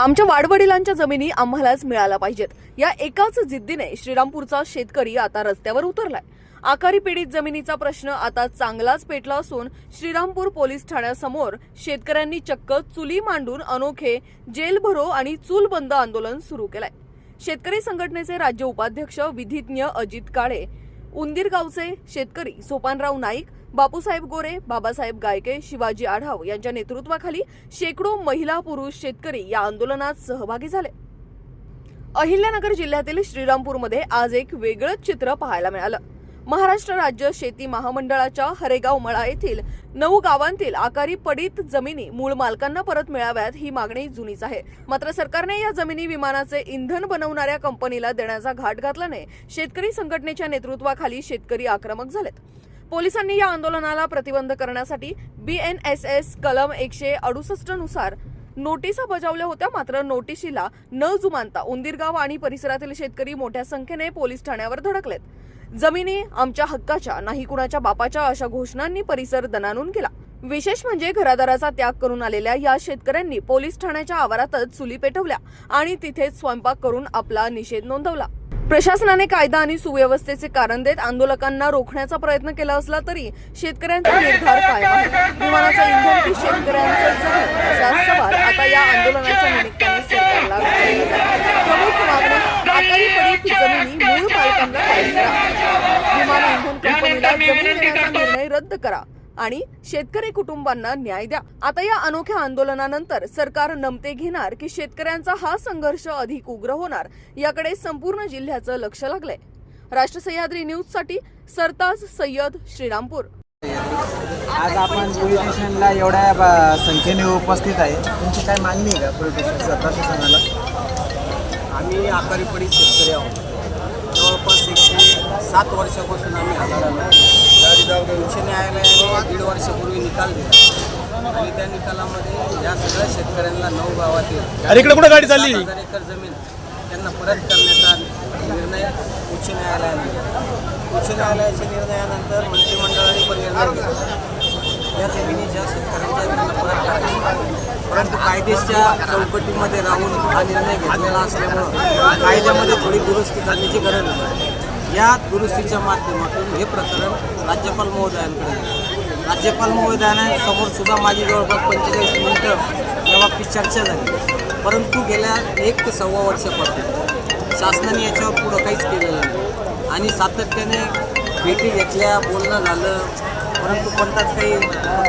आमच्या वाडवडिलांच्या जमिनी आम्हालाच मिळाल्या पाहिजेत या एकाच जिद्दीने श्रीरामपूरचा शेतकरी आता रस्त्यावर उतरलाय। आकारी पीडित जमिनीचा प्रश्न आता चांगलाच पेटला असून श्रीरामपूर पोलीस ठाण्यासमोर शेतकऱ्यांनी चक्क चुली मांडून अनोखे जेल भरो आणि चूल बंद आंदोलन सुरू केलंय। शेतकरी संघटनेचे राज्य उपाध्यक्ष विधिज्ञ अजित काळे, उंदीर गावचे शेतकरी सोपानराव नाईक, बापूसाहेब गोरे, बाबासाहेब गायके, शिवाजी आढाव यांच्या नेतृत्वाखाली शेकडो महिला पुरुष शेतकरी या आंदोलनात सहभागी झाले। अहिल्यानगर जिल्ह्यातील श्रीरामपूरमध्ये आज एक वेगळंच चित्र पाहायला मिळालं। महाराष्ट्र राज्य शेती महामंडळाच्या हरेगाव मळा येथील 9 गावांतील आकारी पडीत जमिनी मूळ मालकांना परत मिळाव्यात ही मागणी जुनीच आहे। मात्र सरकारने या जमिनी विमानाचे इंधन बनवणाऱ्या कंपनीला देण्याचा घाट घातल्याने शेतकरी संघटनेच्या नेतृत्वाखाली शेतकरी आक्रमक झालेत। पोलिसांनी या आंदोलनाला प्रतिबंध करण्यासाठी BNSS कलम 168 नुसार नोटिसा बजावल्या होत्या। मात्र नोटिशीला न जुमानता उंदीरगाव आणि परिसरातील शेतकरी मोठ्या संख्येने पोलीस ठाण्यावर धडकलेत। जमिनी आमच्या हक्काच्या, नाही कुणाच्या बापाच्या अशा घोषणांनी परिसर दणाणून केला। विशेष म्हणजे घरादाराचा त्याग करून आलेल्या या शेतकऱ्यांनी पोलीस ठाण्याच्या आवारातच चुली पेटवल्या आणि तिथेच स्वयंपाक करून आपला निषेध नोंदवला। प्रशासनाने कायदा आणि सुव्यवस्थेचे कारण देत आंदोलकांना रोखण्याचा प्रयत्न केला असला तरी शेतकऱ्यांचा निर्धार कायम आहे। विमानाचं इंधन की शेतकऱ्यांचं जगणं असा सवाल आता या आंदोलनाच्या निमित्ताने सरकारला विचारला जातो। प्रमुख मागण्या आकारी पडीत जमिनी मूळ मालकांना परत करा, विमान इंधन कंपनीला जमीन देण्याचा निर्णय रद्द करा आणि शेतकरी कुटुंबांना न्याय द्या। आता या अनोख्या आंदोलनानंतर सरकार नमते घेणार की शेतकऱ्यांचा हा संघर्ष अधिक उग्र होणार याकडे संपूर्ण जिल्ह्याचं लक्ष लागलंय। राष्ट्र सह्याद्री न्यूज साठी सरताज सय्यद, श्रीरामपूर। आज आपण पोलीस स्टेशनला एवढ्या संख्येने उपस्थित आहे, तुमची काय मागणी आहे का पोलीस प्रशासनाला? आम्ही आकारी पडीत शेतकरी आहोत। जवळपास 107 वर्षापासून आम्ही आंदोलन उच्च न्यायालयाने 1.5 वर्षापूर्वी निकाल दिला आणि त्या निकालामध्ये या सगळ्या शेतकऱ्यांना 9 गावातील 7,000 एकर जमीन त्यांना परत करण्याचा निर्णय उच्च न्यायालयाने घेतला। उच्च न्यायालयाच्या निर्णयानंतर मंत्रिमंडळाने पण निर्णय घेतला या जमिनी ज्या शेतकऱ्यांच्या त्यांना परत करायची, परंतु कायदेच्या चौकटीमध्ये राहून हा निर्णय घेतलेला असल्यामुळं कायद्यामध्ये थोडी दुरुस्ती करण्याची गरज आहे। या दुरुस्तीच्या माध्यमातून हे प्रकरण राज्यपाल महोदयांकडे, राज्यपाल महोदयांसमोर सुद्धा माझी जवळपास 45 मिनिटं या बाबतीत चर्चा झाली, परंतु गेल्या 1 ते सव्वा वर्षापासून शासनाने याच्यावर पुढं काहीच केलेलं नाही आणि सातत्याने भेटी घेतल्या, बोलणं झालं, परंतु कोणताच काही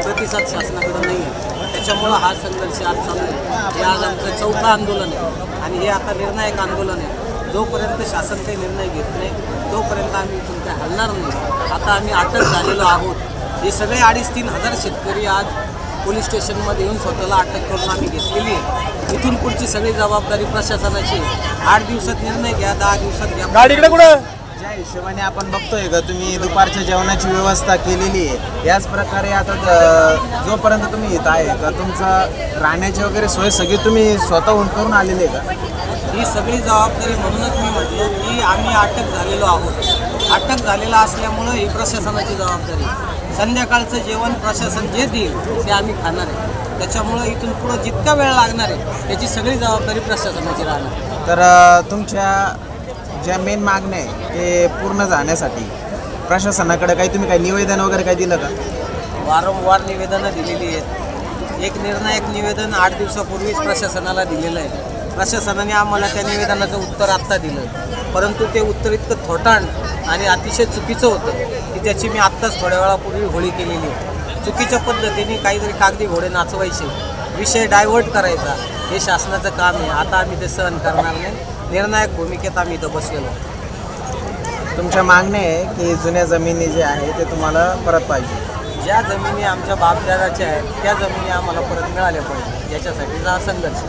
प्रतिसाद शासनाकडे नाही आहे। त्याच्यामुळं हा संघर्ष आज चालू आहे। हे आज आमचं 4थं आंदोलन आहे आणि हे आता निर्णायक आंदोलन आहे। जोपर्यंत शासन काही निर्णय घेत नाही तोपर्यंत आम्ही इथून काय हलणार नाही। आता आम्ही अटक झालेलो आहोत। हे सगळे 2,500-3,000 हजार आज पोलीस स्टेशनमध्ये येऊन स्वतःला अटक करून आम्ही घेतलेली आहे। इथून पुढची सगळी जबाबदारी प्रशासनाची। 8 दिवसात निर्णय घ्या, 10 दिवसात घ्या। ज्या हिशोबाने आपण बघतोय का तुम्ही दुपारच्या जेवणाची व्यवस्था केलेली आहे, याच प्रकारे आता जोपर्यंत तुम्ही येत आहे का तुमचं राहण्याची वगैरे सोय सगळी तुम्ही स्वतःहून करून आलेली आहे का? ही सगळी जबाबदारी म्हणूनच मी म्हटलं की आम्ही अटक झालेलो आहोत। अटक झालेला असल्यामुळं ही प्रशासनाची जबाबदारी। संध्याकाळचं जेवण प्रशासन जे देईल ते आम्ही खाणार आहे। त्याच्यामुळं इथून पुढं जितका वेळ लागणार आहे त्याची सगळी जबाबदारी प्रशासनाची राहणार। तर तुमच्या ज्या मेन मागण्या आहे ते पूर्ण जाण्यासाठी प्रशासनाकडे काही तुम्ही काही निवेदन वगैरे काही दिलं का? वारंवार निवेदनं दिलेली आहेत। एक निर्णायक निवेदन 8 दिवसापूर्वीच प्रशासनाला दिलेलं आहे। प्रशासनाने आम्हाला त्या निवेदनाचं उत्तर आत्ता दिलं, परंतु ते उत्तर इतकं थोटांड आणि अतिशय चुकीचं होतं की त्याची मी आत्ताच थोड्या वेळापूर्वी होळी केलेली आहे। चुकीच्या पद्धतीने काहीतरी कागदी घोडे नाचवायचे, विषय डायव्हर्ट करायचा, हे शासनाचं काम आहे। आता आम्ही ते सहन करणार नाही। निर्णायक भूमिकेत आम्ही इथं बसलेलो। तुमच्या मागण्या आहे की जुन्या जमिनी जे आहे ते तुम्हाला परत पाहिजे। ज्या जमिनी आमच्या बापदादाच्या आहेत त्या जमिनी आम्हाला परत मिळाल्या पाहिजे, याच्यासाठीचा हा संघर्ष।